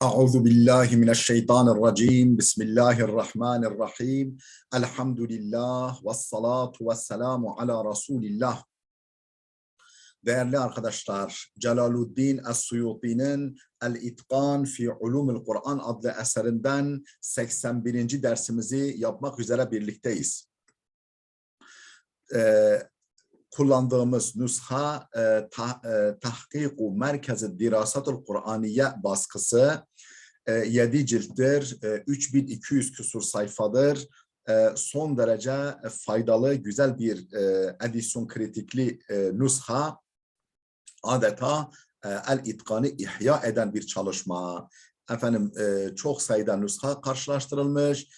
Euzu billahi mineşşeytanirracim. Bismillahirrahmanirrahim. Elhamdülillah ve salatu ve selamu ala Resulillah. Değerli arkadaşlar, Celaluddin Es-Suyuti'nin El-İtkan fi Ulumul Kur'an adlı eserinden 81. dersimizi yapmak üzere birlikteyiz. Kullandığımız nüsha Tahkiku Merkez-i Dirasatul Kur'aniye baskısı 7 cilttir, 3200 küsur sayfadır. Son derece faydalı, güzel bir edisyon kritikli nüsha, adeta el-itkanı ihya eden bir çalışma. Efendim çok sayıda nüsha karşılaştırılmış,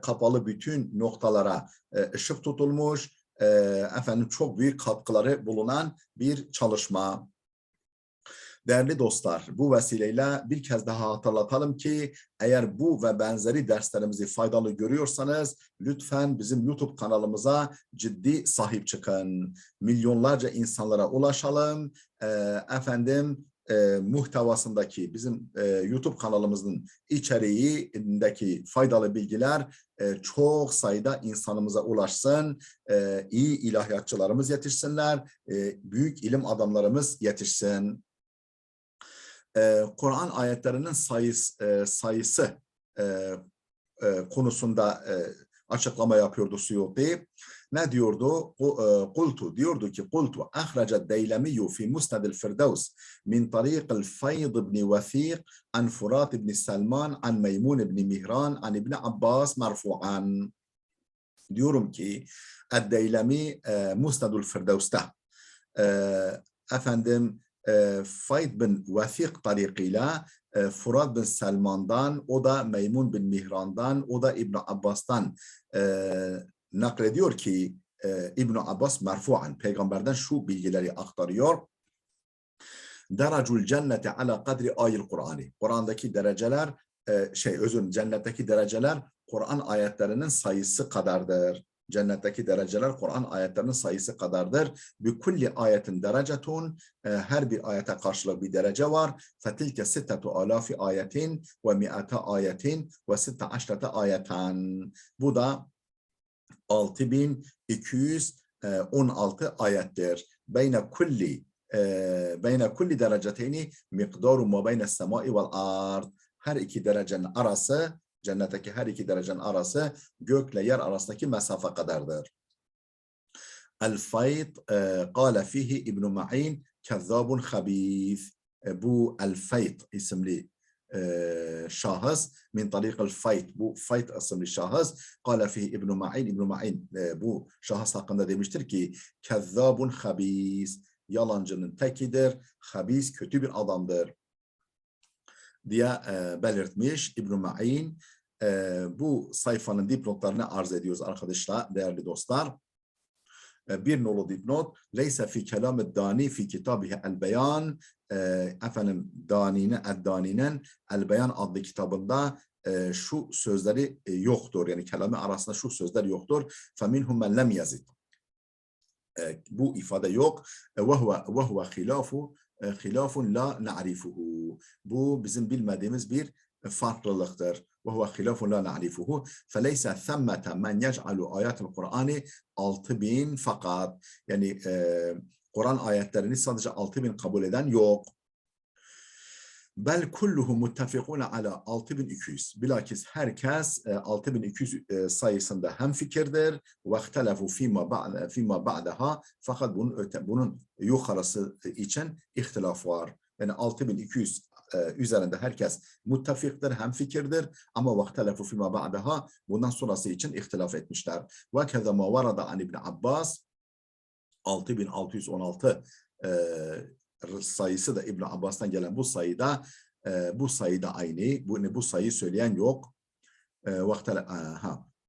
kapalı bütün noktalara ışık tutulmuş, efendim çok büyük katkıları bulunan bir çalışma. Değerli dostlar, bu vesileyle bir kez daha hatırlatalım ki eğer bu ve benzeri derslerimizi faydalı görüyorsanız lütfen bizim YouTube kanalımıza ciddi sahip çıkın. Milyonlarca insanlara ulaşalım. Muhtevasındaki bizim YouTube kanalımızın içeriğindeki faydalı bilgiler çok sayıda insanımıza ulaşsın. İyi ilahiyatçılarımız yetişsinler, büyük ilim adamlarımız yetişsin. Kur'an ayetlerinin sayısı konusunda açıklama yapıyordu Suyuti. Ne diyordu? Kultu ki kultu ahracet Deylemiyyü fi Musnedil Firdevs min tariqil Fayd ibn Vethîq an Furat ibn Selman an Meymun ibn Mihran an ibn Abbas merfu'an. Diyorum ki Deylemi Musnedul Firdevs'te Fayd bin Vethîq tarikiyle Furat bin Selman'dan, o da Meymun bin Mihran'dan, o da İbn Abbas'tan naklediyor ki İbn Abbas merfu'an, peygamberden şu bilgileri aktarıyor. Deracul cennete ala kadri ayil Kur'an'ı. Kur'an'daki dereceler, cennetteki dereceler Kur'an ayetlerinin sayısı kadardır. Cennetteki dereceler Kur'an ayetlerinin sayısı kadardır. Bi kulli ayetin derecetun, her bir ayete karşılık bir derece var. Fetilke sittetu alafi ayetin ve mi'ate ayetin ve sitte aşrete ayeten. Bu da 6216 ayettir. Beyne kulli dereceteyni mikdaru ma beyne semai vel ard. Her iki derecenin arası, cennetteki her iki derecenin arası gökle yer arasındaki mesafe kadardır. El-Fayd kâle fihi İbn-i Ma'in kezzâbun habîz. Bu El-Fayd isimli şahıs min tariqil Fayd, bu Fayd isimli şahıs kâle fihi İbn-i Ma'in, İbn-i Ma'in bu şahıs hakkında demiştir ki kezzâbun habîz, yalancının tekidir, habîz kötü bir adamdır diye belirtmiş İbn-i Ma'in. Bu sayfanın dipnotlarını arz ediyoruz arkadaşlar, değerli dostlar. Bir nolu dipnot, leyse fi kelam dani fi kitabihi el beyan. Dani'nin el beyan adlı kitabında şu sözleri yoktur. Yani kelamı arasında şu sözler yoktur. Feminhum men lem yazid. Bu ifade yok. Ve huve hilafun la na'rifuhu. Bu bizim bilmediğimiz bir farklılıktır. Ve huve hilafun la na'rifuhu. Feleyse themmete men yec'alu ayatul Kur'an'ı 6000 fakat. Yani Kur'an ayetlerini sadece 6000 kabul eden yok. Bel kulluhu muttafikuna ala 6200. Bilakis herkes 6200 sayısında hemfikirdir. Ve ihtelefu fîmâ ba'daha. Fakat bunun yukarısı için ihtilaf var. Yani 6200 üzerinde herkes muttafiktir, hemfikirdir. Ama ve ihtelefu fîmâ ba'daha, bundan sonrası için ihtilaf etmişler. Ve keza ma varada an İbn Abbas 6616 sayısı da İbn Abbas'tan gelen bu sayıda aynı. Bu sayıyı söyleyen yok.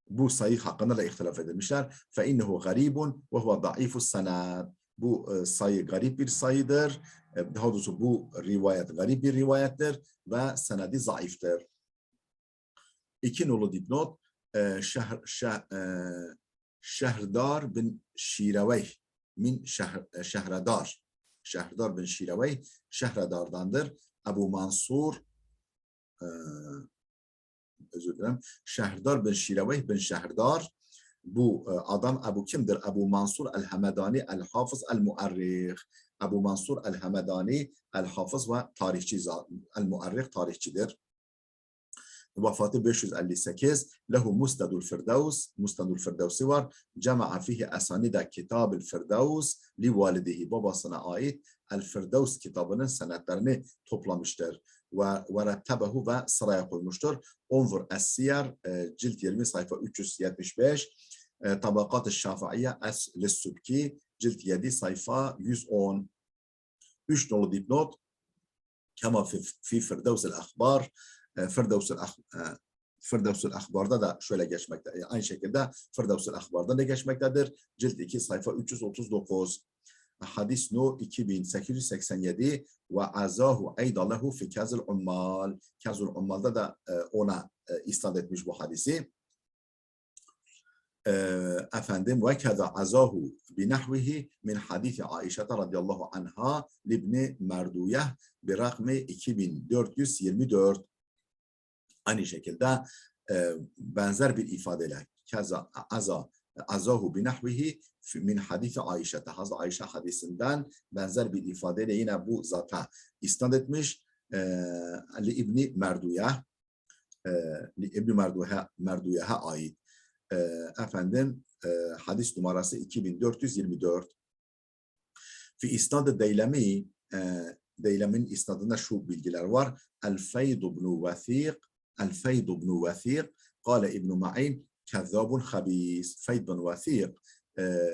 Bu sayı hakkında da ihtilaf edilmişler. Fe innehu garibun ve huve daifus senad. Bu sayı garip bir sayıdır. Daha doğrusu bu rivayet garip bir rivayettir ve senedi zayıftır. İki nolu dipnot, Şehrdar bin Şireveyh min Şehredar. Şehrdar bin Şireveyh Şehredar'dandır. Ebu Mansur özür dilerim. Şehdar bin Şireveh bin Şehdar. Bu adam Ebu kimdir? Ebu Mansur el-Hamedani el-Hafız el-Muarrih. Ebu Mansur el-Hamedani el-Hafız ve tarihçi, el-Muarrih tarihçidir. Vefatı 558. Lehu Musnedul Firdevs. Musnedul Firdevs'i var. Cema'a fihi esanida Kitab-ül Firdevs li validihi. Babasına ait El-Firdevs kitabının senetlerini toplamıştır. Ve rettebehu ve sıraya koymuştur. Onzur Es-Siyer cilt 20 sayfa 375. Tabakat-ı Şafi'ye Es-Lissubki cilt 7 sayfa 110. 3 nolu dipnot. Kema fi Firdevs el-Akhbar. Firdevs-ül Akhbar'da da şöyle geçmekte. Aynı şekilde Firdevs-ül Akhbar'da da geçmektedir. Cilt 2 sayfa 339. Hadis no 2887 ve azahu eydalahu fi Kazul Ummal. Kazul Ummal'da da ona isnad etmiş bu hadisi. Efendim ve keza azahu binahvihi min hadisi Aişe radıyallahu anha libni Merduyeh bir rakmi 2424. Aynı şekilde benzer bir ifadeyle keza azahu binahvihi min hadisi Aişe. Hazreti Ayşe hadisinden benzer bir ifadeyle yine bu zata isnad etmiş. Li İbni Merduyeh Merduyeh'e ait. Efendim hadis numarası 2424. Fi isnad-ı Deylemi, Deylemi'nin isnadında şu bilgiler var. El-Feyd ibn Vethiq, El-Feyd ibn Vethiq, Kale İbn Ma'in, kezzabun habis. Feyd ibn Vethiq,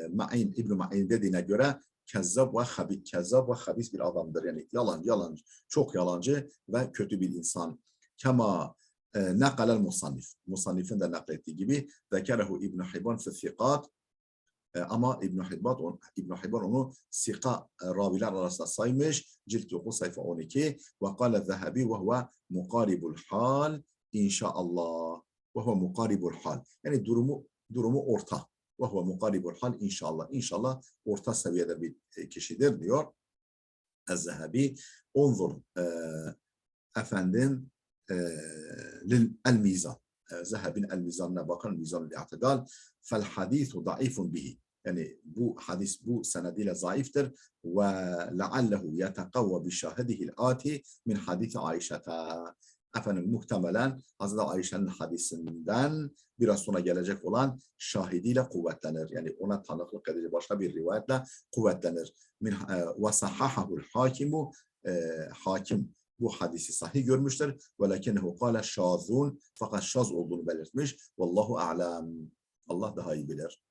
Ma'in, İbn Ma'in dediğine göre kezzab ve habis bir adamdır. Yani yalancı, çok yalancı ve kötü bir insan. Kema nakalel musannif. Musannifin de naklettiği gibi zekerehu İbn Hibban fi sikat. Ama İbn Hibban onu sika raviler arasında saymış. Cilt 9 sayfa 12. Ve kâle Zehebi ve huve mukaribul hal inşaallah. Ve huve mukaribul hal. Yani durumu orta. Ve huve mukaribul hal inşallah. İnşallah orta seviyede bir kişidir diyor Zehebi. Onzur efendim el-mizan. Zehebi'nin el-mizanına bakın. Mizan-ül i'tidal. Fel hadithu da'ifun bihi. Yani bu hadis bu senediyle zayıftır. Ve leallehu yetekavve bi şahidihil ati min hadisi Ayşe'ta. Efendim muhtemelen Hazreti Ayşe'nin hadisinden biraz sonra gelecek olan şahidiyle kuvvetlenir. Yani ona tanıklık edici başka bir rivayetle kuvvetlenir. Ve sahahahul hakimu. Hakim bu hadisi sahih görmüştür. Velakinnehu kâle şazun. Fakat şaz olduğunu belirtmiş. Vallahu a'lam. Allah daha iyi bilir.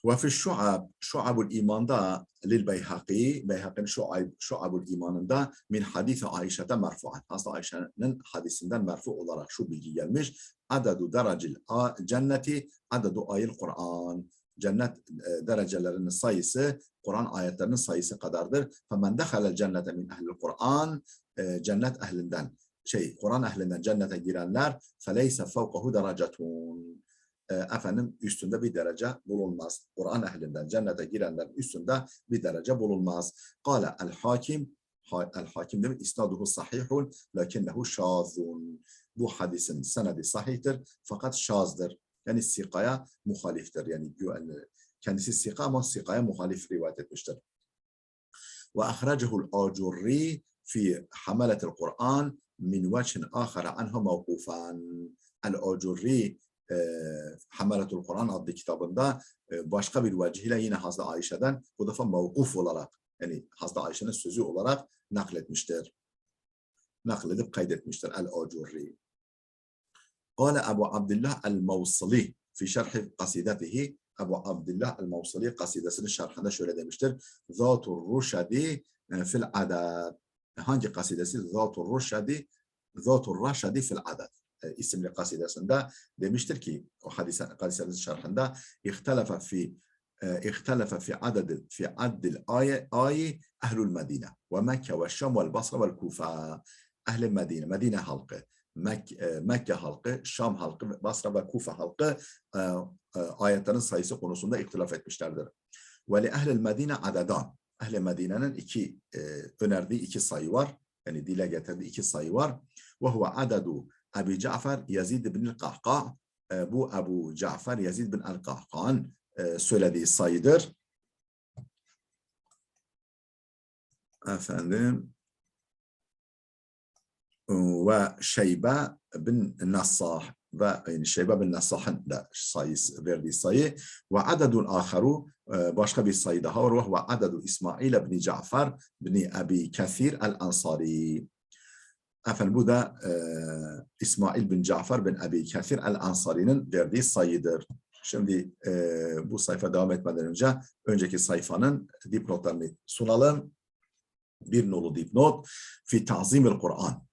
Ve fi şu'abul imanda lil Beyhaqi. Beyhaq'ın şu'abul imanında min hadisi Ayşe'te merfu'an. Hazreti Ayşe'nin hadisinden merfu olarak şu bilgi gelmiş. Adadu derecil cenneti adadu ayil Kur'an. Cennet derecelerinin sayısı Kur'an ayetlerinin sayısı kadardır. Femen dehalel cennete min ehlil Kur'an. Cennet ehlinden Kur'an ehlinden cennete girenler feleyse fevkahu derecetun. Efendim üstünde bir derece bulunmaz. Kur'an ehlinden cennete girenlerin üstünde bir derece bulunmaz. Kâle el-hakim. El-hakim demek isnaduhu sahihun lakinnehu şazun. Bu hadisin senedi sahihtir fakat şazdır. Yani sikaya muhaliftir. Yani kendisi sika ama sikaya muhalif rivayet etmiştir. Ve ahracehul acurri fi hamaletil Kur'an min vechin ahara anha mevkufan. El-acurri Hamalatul Kur'an adlı kitabında başka bir vecihle yine Hazreti Ayşe'den bu defa mevkuf olarak yani Hazreti Ayşe'nin sözü olarak nakletmiştir. Nakledip kaydetmiştir El-Acurri. Kâle Ebu Abdillah el-Mevsili fi şerhi kasidetihi. Ebu Abdillah el-Mevsili kasidesinin şerhinde şöyle demiştir. Zâtur Ruşadi fil adad. Hangi kasidesi? Zâtur Ruşadi fil adad isimli kasidesinde demiştir ki o hadisenin şerhinde ihtelefe fi addil ayi ehlül Medine ve Mekke ve Şam ve Basra ve Kufa. Ehl-i Medine halkı, Mekke halkı, Şam halkı, Basra ve Kufa halkı ayetlerin sayısı konusunda ihtilaf etmişlerdir. Ve li ehl-i Medine adedan. Ehl-i Medine'nin önerdiği iki sayı var. Yani dile getirdiği iki sayı var. Ve huve adadu Ebi Cafer Yazid bin el-Kahka. Bu Ebu Cafer Yazid bin el-Kahka'nın söylediği sayıdır. Efendim ve Şeybe bin Nassah ve yani Şeybe bin Nassah'ın da verdiği sayı ve adedun aharu başka bir sayı daha var ve huve adedu İsmail bin Cafer bin Ebi Kathir el-Ansari. Efendim bu da İsmail bin Cafer bin Ebi Kathir el-Ansari'nin verdiği sayıdır. Şimdi bu sayfa devam etmeden önce önceki sayfanın dipnotlarını sunalım. Bir nolu dipnot fi ta'zimil Kur'an.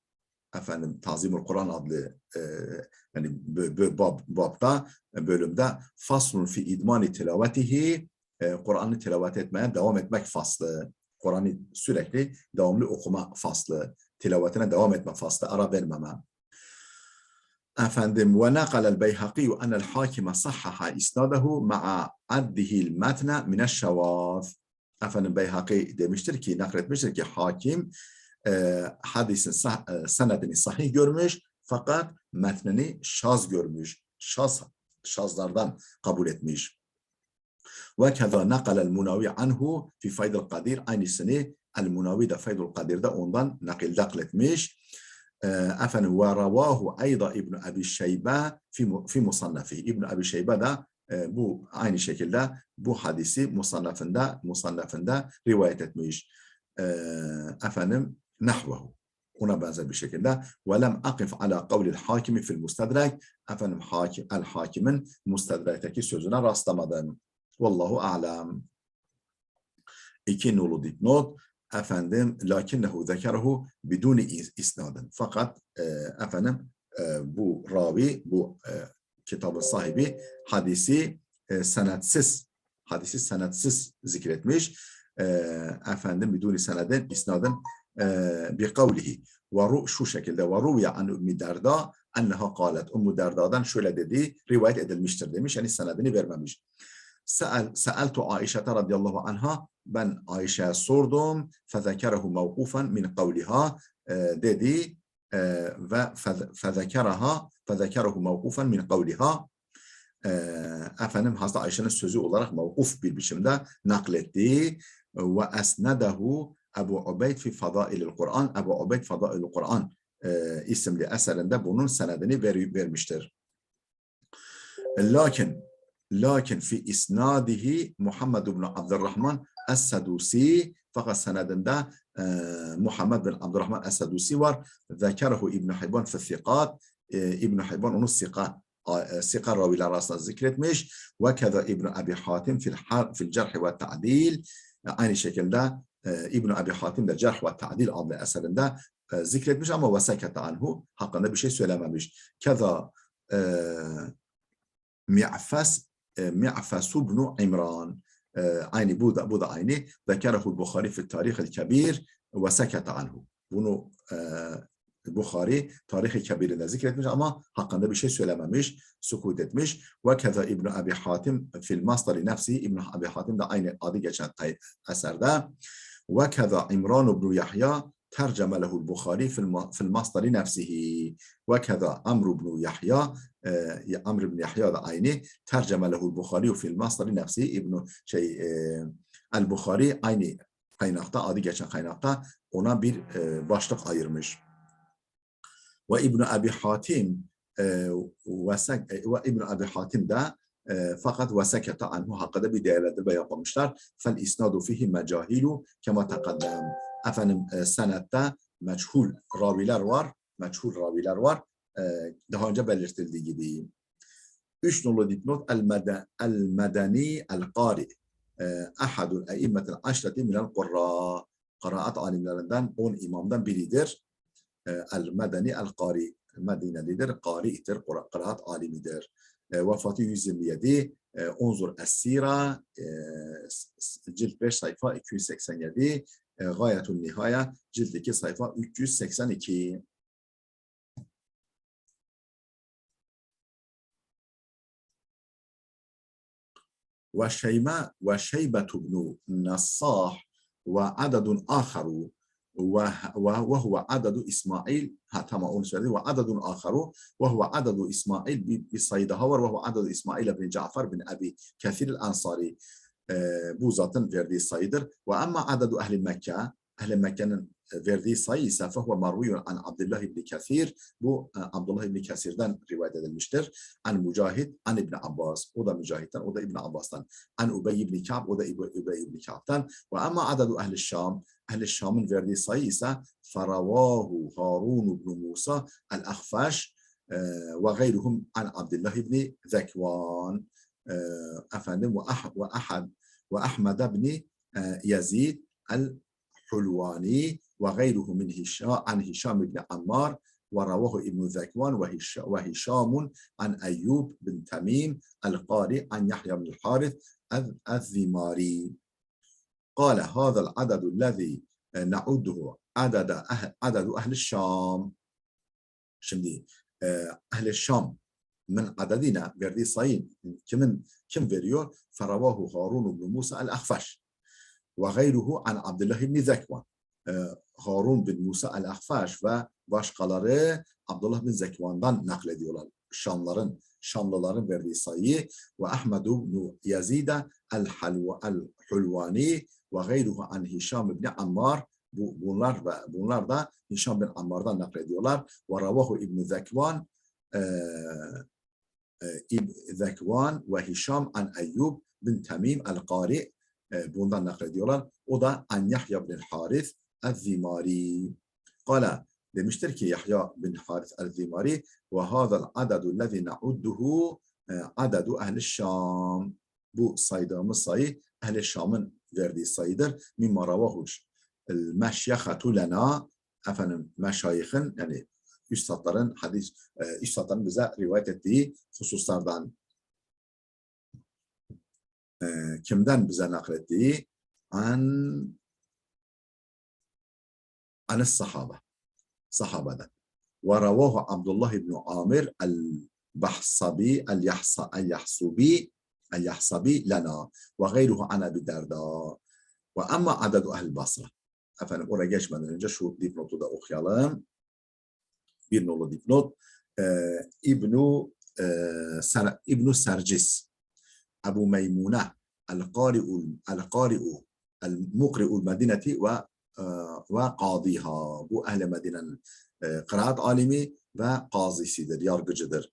Efendim Tazimul Kur'an adlı yani babda bölümde faslun fi idmani tilavetihi Kur'an'ı tilavet etmeye devam etmek faslı. Kur'an'ı sürekli devamlı okuma faslı. Tilavetine devam etme faslı. Ara vermeme. Efendim ve nakalel Beyhaki enel hakime sahhaha isnadehu ma'a addihil metne mineşşevâz. Efendim Beyhaki demiştir ki, nakletmiştir ki hakim hadisin senedini sahih görmüş fakat metnini şaz görmüş. Şazlardan kabul etmiş. Ve keza nakalel Munavi anhu fi Faydul Kadir. Aynısını el-Munavi de Faydul Kadir'de ondan nakletmiş. Efendim ve ravahu ayda İbn Abi Şeybe fi musannafi. İbn Abi Şeybe de bu aynı şekilde bu hadisi musannafında rivayet etmiş. Efendim nahvehu. Ona benzer bir şekilde ve lem akif ala kavlil hakimi fil mustedrek. Efendim hakimin mustedrekteki sözüne rastlamadım. Vallahu a'lam. İki nolu dipnot. Efendim lakinnehu zekerahu biduni isnadın. Fakat efendim bu ravi, bu kitabın sahibi hadisi senetsiz zikretmiş. Efendim biduni senedin isnadın bir kavlihi. Şu şekilde ve ruviye an Ümmü Derda enneha kalet. Ümmü Derda'dan şöyle dediği rivayet edilmiştir demiş. Yani senedini vermemiş. Sa'altu Aişe radıyallahu anha, ben Ayşe'ye sordum. Fezekerehu mevkufen min kavliha dedi ve fezekerehu mevkufen min kavliha. Efendim Hazreti Ayşe'nin sözü olarak mevkuf bir biçimde nakletti. Ve esnedehu Ebu Ubeyd fi Fadailil Kur'an. Ebu Ubeyd Fadailil Kur'an isimli eserinde bunun senedini vermiştir. Lakin fi isnadihi Muhammed bin Abdurrahman Es-Sedusi, fakat senedinde Muhammed bin Abdurrahman Es-Sedusi var. Zekerehu İbn Hibban fi Sikat. İbn Hibban onu Sika raviler arasında zikretmiş. Ve keza İbn Abi Hatim fil cerh ve ta'dil. Aynı şekilde İbn Abi Hatim de Cerh ve Ta'dil adlı eserinde zikretmiş ama vesekete anhu, hakkında bir şey söylememiş. Keza Mi'fas ibn İmran, aynı bu da aynı. Zekerehu Bukhari fi Tarihil Kebir ve sekete anhu. Bunu Bukhari Tarih-i Kebir'inde zikretmiş ama hakkında bir şey söylememiş, sukut etmiş. Ve keza İbn Abi Hatim fil Masdari nefsi, İbn Abi Hatim de aynı adı geçen eserde. Ve keza İmran ibn Yahya terceme lehul Bukhari fil Masdari nefsihi. Ve keza Amr ibn Yahya da aynı terceme lehul Bukhari fil Masdari nefsihi. El-Bukhari aynı kaynakta, adı geçen kaynakta ona bir başlık ayırmış. Ve İbn Abi Hatim ve İbn Abi Hatim de fakat vesekete anhu, hakkında bir değerlendirme yapmışlar. Fel isnadu fihi mecahilu kema takaddem. Efendim senette meçhul raviler var. Daha önce belirtildiği gibi. 3 nolu dipnot el-medeni el-qari. Ahadul eimmetil aşreti minel qurra. Kıraat alimlerinden 10 imamdan biridir. El-medeni el-qari. Medinelidir, qari'tir, kıraat alimidir. Vefatı 127. Unzur Es-Sira cilt 5 sayfa 287. Gayetun Nihaya cilt 2 sayfa 382. Ve Şeybe ibn Nassah وعدد آخر وهو عدد إسماعيل tamam onu söyledi وعدد آخر وهو عدد إسماعيل بالصيدهور وهو عدد إسماعيل بن جعفر بن أبي كثير الأنصاري bu zatın verdiği sayıdır. Ve amma adadu ehli Mekke, ehli Mekke'nin verdiği sayı ise fehuve marviyun an Abdullah ibn Kesir, bu Abdullah ibn Kesir'den rivayet edilmiştir. An Mücahid, an İbn Abbas, o da Mücahid'den, o da İbn Abbas'tan. An Ubey ibn Ka'b, o da Ubey ibn Ka'b'tan. Ve amma adadu ehli Şam, ehli Şam'ın verdiği sayı ise feravahu Harun ibn Musa el-Ahfaş ve gayruhum an Abdullah ibn Zekvan. Efendim ve Ahmed ibn Yazid el-Hulvani ve gayruhu min Hişam ibn Ammar ve ravahu İbn Zekvan ve Hişamun an Eyyub bin Tamim el-Qari an Yahya bin Harith el-Zimari. قال هذا العدد الذي نعده عدد أهل الشام. Şimdi Ehl-i Şam adedine verdiği sayı kim veriyor? Feravahu Harun ibn Musa el-Ahfaş ve gayruhu an Abdullah ibn Zekvan. Harun bin Musa el-Ahfaş ve başkaları Abdullah bin Zekvan'dan naklediyorlar. Şamlıların verdiği sayıyı ve Ahmed ibn Yazid el-Hulvani ve gayruhu an Hişam ibn Ammar. Bunlar da Hişam bin Ammar'dan naklediyorlar. Ve ravahu İbn Zekvan Zekvan ve Hişam an Eyyub bin Tamim el-Qari bundan naklediyorlar. O da an Yahya bin Harith el-Zimari. Kala demiştir ki Yahya bin Harith el-Zimari ve hâzel adadu lezî na'udduhu adadu ehl-i Şam. Bu saydığımız sayı ehl-i Şam'ın verdiği sayıdır. Mimma ravahu el-meşyehatu lena, efendim meşayihin, yani üstadların üstadların bize rivayet ettiği hususlardan. Kimden bize naklettiği? Anis sahabeden. Ve ravahu Abdullah ibn Amir el-Bahsabi el-Yahsabi lena ve gayruhu an Ebi Derda. Ve amma adadu ehl Basra. Efendim oraya geçmeden önce şu dipnotu da okuyalım. Bir nolu dipnot. İbn Sercis, Ebu Meymune, el-Qari'u, el-Mukri'ul Medineti ve Qadiha. Bu Ehl-i Medine'nin kıraat alimi ve qazisidir, yargıcıdır.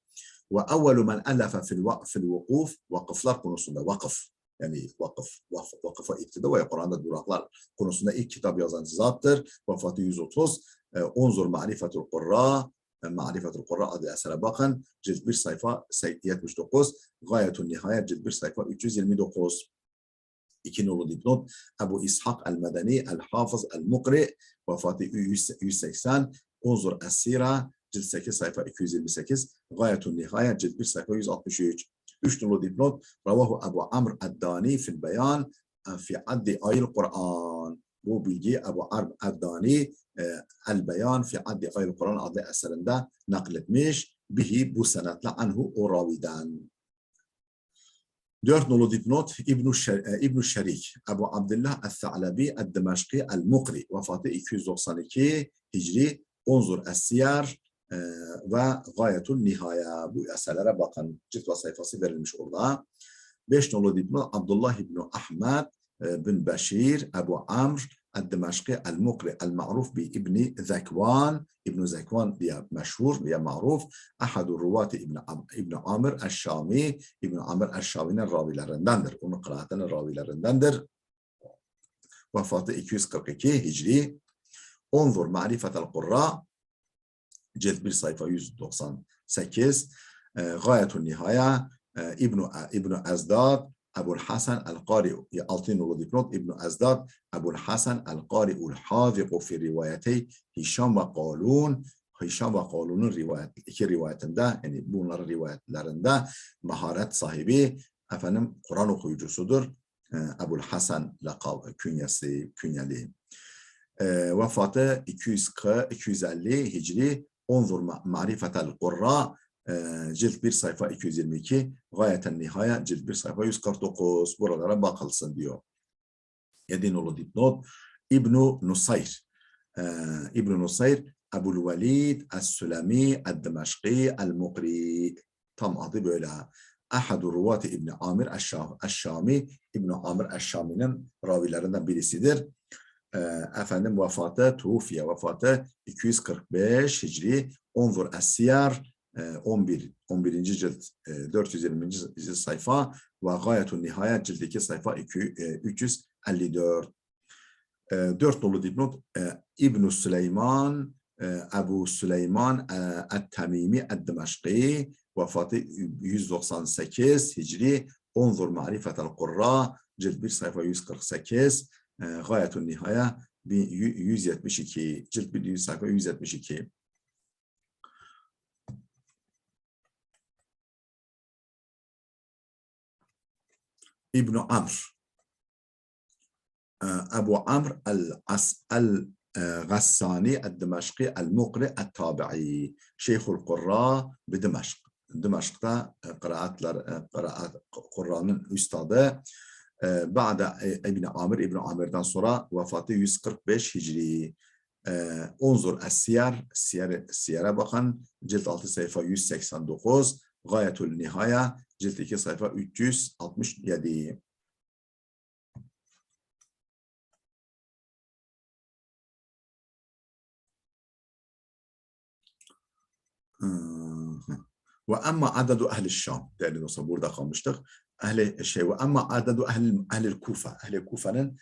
Ve evvelu men ellefe fil vukuf, vakıflar konusunda, vakıf. Yani vakıfa iktida ve Kur'an'da duraklar konusunda ilk kitap yazan zattır. Vefatı 130. Unzur Ma'rifetul Qurra. Ma'rifetul Qurra adlı esere bakın. Cilt 1 sayfa 79. Gayetun Nihayet cilt 1 sayfa 329. 2 nolu dipnot. Ebu İshak el-Medeni el-Hafız el-Mukri. Vefatı 180. Unzur Es-Sira cilt 8 sayfa 228. Gayetun Nihayet cilt 1 sayfa 163. 3 nolu dipnot. Ravahu Ebu Amr Eddani fil beyan fi addi ayil Kur'an. Bu bilgi Ebu Amr Eddani el-Beyan fi addi ayil Kur'an adlı eserinde nakletmiş. Bihi bu senetle anhu o raviden. 4 nolu dipnot. İbn Şerik Ebu Abdullah el-Tha'labi el-Dimeşki el-Mukri. Vefatı 292 Hicri. Unzur Es-Siyar ve Gayetul Nihaya. Bu eserlere bakın. Cilt ve sayfası verilmiş orada. 5 nolu dipnot. Abdullah ibn Ahmed bin Beşir Ebu Amr el-Dimeşki el-Mukri el-Ma'ruf bi İbni Zekvan. İbn Zekvan diye meşhur, diye maruf. Ahadu ruvati İbn Amr el-Şami. İbn Amr el-Şami'nin ravilerindendir. Onun kıraatının ravilerindendir. Vefatı 242 Hicri. Unzur Ma'rifetel Qurra cilt 1 sayfa 198. Gayetun Nihaya İbn Ezdad Ebu'l Hasan el-Qari'u. 6 nolu dipnot. İbn Ezdad Ebu'l Hasan el-Qari'u'l haziqu fi rivayeti Hişam ve Qalun. Hişam ve Qalun'un iki rivayetinde, yani bunların rivayetlerinde maharet sahibi, efendim Kur'an okuyucusudur. Ebu'l Hasan künyeli. Vefatı 250 Hicri. Unzur Ma'rifetel Qurra cilt 1 sayfa 222. Gayeten Nihaya cilt 1 sayfa 149. Buralara bakılsın diyor. 7 nolu dipnot. İbn Nusayr. İbn Nusayr Ebu'l Velid Es-Sülemi Ed-Dimeşki El-Mukri. Tam adı böyle. Ahadu Ruvati İbn Amir Eş-Şami. İbn Amir Eş-Şami'nin ravilerinden birisidir. Efendim tufiye vefatı 245 Hicri. Onzur Es-Siyar 11. cilt 420. cilt sayfa ve Gayetun Nihaya cilt 2 sayfa 354. 4 nolu dipnot İbn Süleyman Ebu Süleyman Et-Tamimi Ed-Dimeşki vefatı 198 Hicri. Onzur Ma'rifetel Kurra cilt 1 sayfa 148 Gayetun Nihaya 172 cilt 1 sayfa 172. İbn Amr Ebu Amr الغساني الدمشقي المقرئ التابعي شيخ القراء بدمشق. Dimashk'ta Kur'an'ın üstadı. Ba'da İbn Amir, İbn Amir'den sonra vefatı 145 Hicri. Unzur Es-Siyar, Siyar'a bakın. Cilt 6 sayfa 189. Gayetul Nihaya, cilt 2 sayfa 367. Ve amma adadu ehli Şam. Değerli dostlar burada kalmıştık. Ve amma adadu ehli Kufa. Ehli Kufa'nın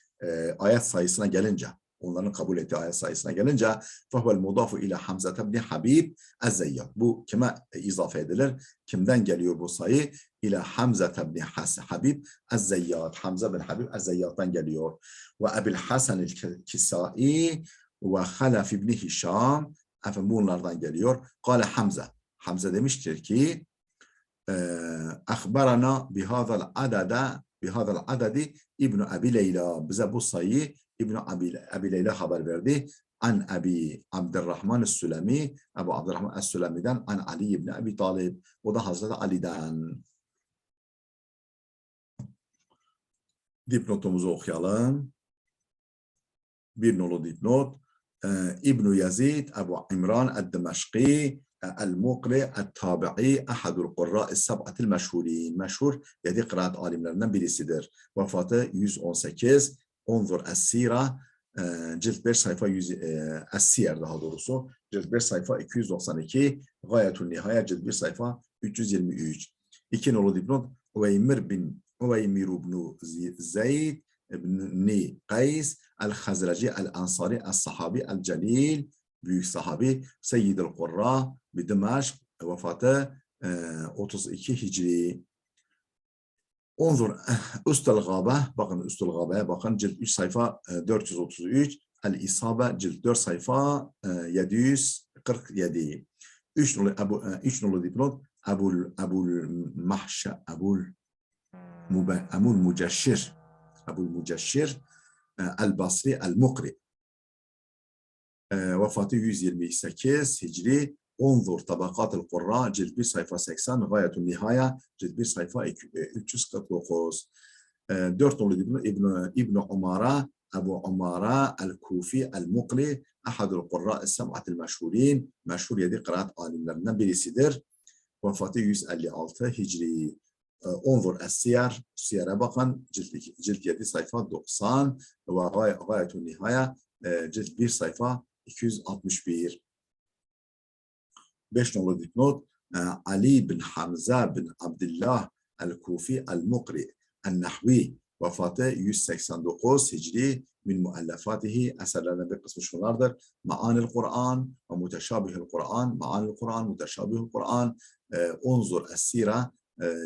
ayet sayısına gelince, onların kabul ettiği ayet sayısına gelince fehuvel mudafu ila Hamza ibn Habib Ez-Zeyyat. Bu kime izafe edilir? Kimden geliyor bu sayı? İla Hamza ibn Habib Ez-Zeyyat. Hamza bin Habib Ez-Zeyyat'tan geliyor. Ve Ebu'l Hasan el-Kisai ve Halaf ibn Hişam. Efendim bunlardan geliyor. Kale Hamza. Hamza demiştir ki Akhbarana bihazal adadi İbn Abi Leyla. Bize bu sayıyı İbn Abi Leyla haber verdi. An Abi Abdurrahman Es-Sülemi, Ebu Abdurrahman Es-Sülemi'den an Ali ibn Abi Talib. O da Hazreti Ali'den. Dipnotumuzu okuyalım. Bir nolu dipnot. İbn Yazid Ebu İmran El-Dimeşki El-Mukri El-Tabi'i Ahadul Kurra'is Sab'atil Meşhurin. Meşhur 7 kıraat alimlerinden birisidir. Vefatı 118. Onzur Es-Sira cilt 5 sayfa 100 Es-Siyer daha doğrusu cilt 5 sayfa 292. Gayetun Nihaya cilt 1 sayfa 323. 2 nolu dipnot Uveymir ibn Zeyd ibn Qays el-Hazraci el-Ansari el-Sahabi el-Celil, büyük sahabi, Seyyid-i Kurra bi Dimeşk, vefatı 32 Hicri. Onzur Üstel Gabe, bakın Üstel Gabe'ye bakın, cilt 3 sayfa 433, El-İsabe cilt 4 sayfa 747. 3 nolu dipnot Ebu'l Muceşşir El-Basri El-Mukri. Vefatı 128 Hicri. Unzur Tabakat-ı Kurra cilt 1 sayfa 80 Gayetun Nihaya cilt 1 sayfa 349. 4 nolu İbn Umara Ebu Umara El-Kufi El-Mukri Ahadul Kurra Es-Sab'atil Meşhurin. Meşhur 7 kıraat alimlerinden birisidir. Vefatı 156 Hicri. Onzur Es-Siyar, Siyar'a bakın, cilt 7 sayfa 90 ve Gayetun Nihaya cilt 1 sayfa 261. 5 nolu dipnot Ali bin Hamza bin Abdullah El-Kufi El-Mukri El-Nahvi. Vefatı 189 Hicri. Min muallafatihi, eserlerine bir kısmı şunlardır. Ma'anil Kur'an ve Muteşabihil Kur'an. Ma'anil Kur'an, Muteşabihil Kur'an. Unzur Es-Sira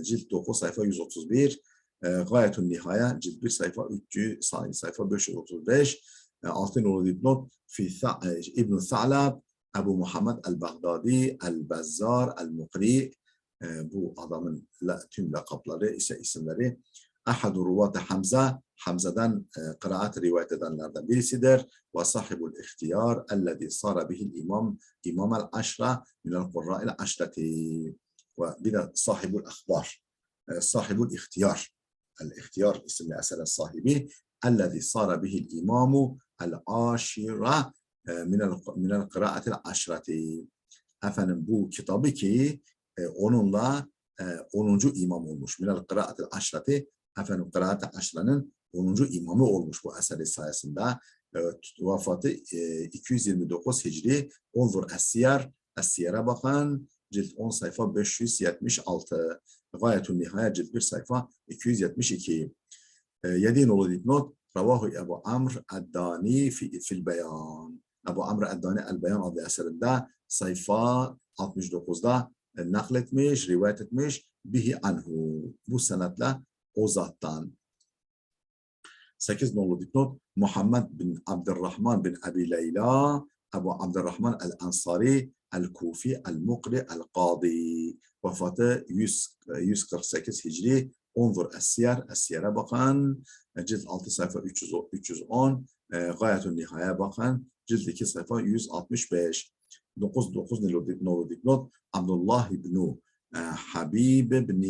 cilt 9 sayfa 131, Gayetun Nihaya cilt 1 sayfa 300 sayfa 535. 6 nolu dipnot İbn Sa'lab Ebu Muhammed El-Baghdadi El-Bazzar El-Mukri. Bu adamın tüm lakapları ise isimleri. Ahadu Ruvat Hamza, Hamza'dan kıraat rivayet edenlerden birisidir. Ve sahibul ihtiyar ellezî sâra bihil imam el-aşra minel kurra'il aşrati. Ve bir de sahibul ahbar, sahibul ihtiyar. El-İhtiyar isimli eserin sahibi. Ellezî sâra bihil imamu el-aşira minel kıraatil aşrati. Efendim bu kitabı ki onunla 10. imam olmuş. Minel kıraatil aşrati, efendim kıraat-ı aşranın 10. imamı olmuş bu eseri sayesinde. Vefatı 229 Hicri. Onzur Es-Siyer, Es-Siyer'e bakın. Cilt 10 sayfa 576. Gayetun Nihaya cilt 1 sayfa 272. 7 nolu dipnot. Ravahu Ebu Amr Eddani fil beyan. Ebu Amr Eddani El Beyan adlı eserinde sayfa 69'da nakletmiş, rivayet etmiş. Bihi anhu. Bu senetle o zattan. 8 nolu dipnot. Muhammed bin Abdurrahman bin Abi Leyla Ebu Abdurrahman el-Ansari el-Kufi el-Mukri el-Qadi. Vefatı 148 Hicri. Onzur Es-Siyer, Es-Siyer'e bakın. Cilt 6 sayfa 310. Gayetun Nihaya bakın. Cilt 2 sayfa 165. 9 nolu dipnot. Abdullah ibn Habib ibn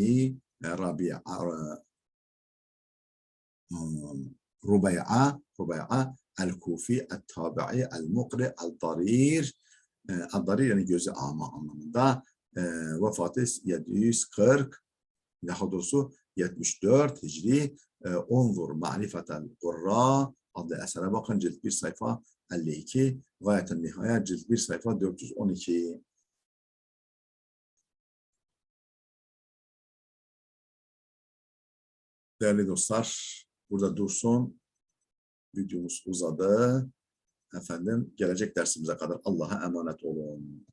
Rabi'a Rubey'a el-Kufi el-Tabi'i el-Mukri el-Darir. El-Darir yani gözü ama anlamında. Vefatı 740, daha doğrusu 74 Hicri. Onzur Ma'rifetel Kurra adlı esere bakın. Cilt 1 sayfa 52. Gayet-i Nihaya cilt 1 sayfa 412. Değerli dostlar, burada dursun. Videomuz uzadı. Efendim, gelecek dersimize kadar Allah'a emanet olun.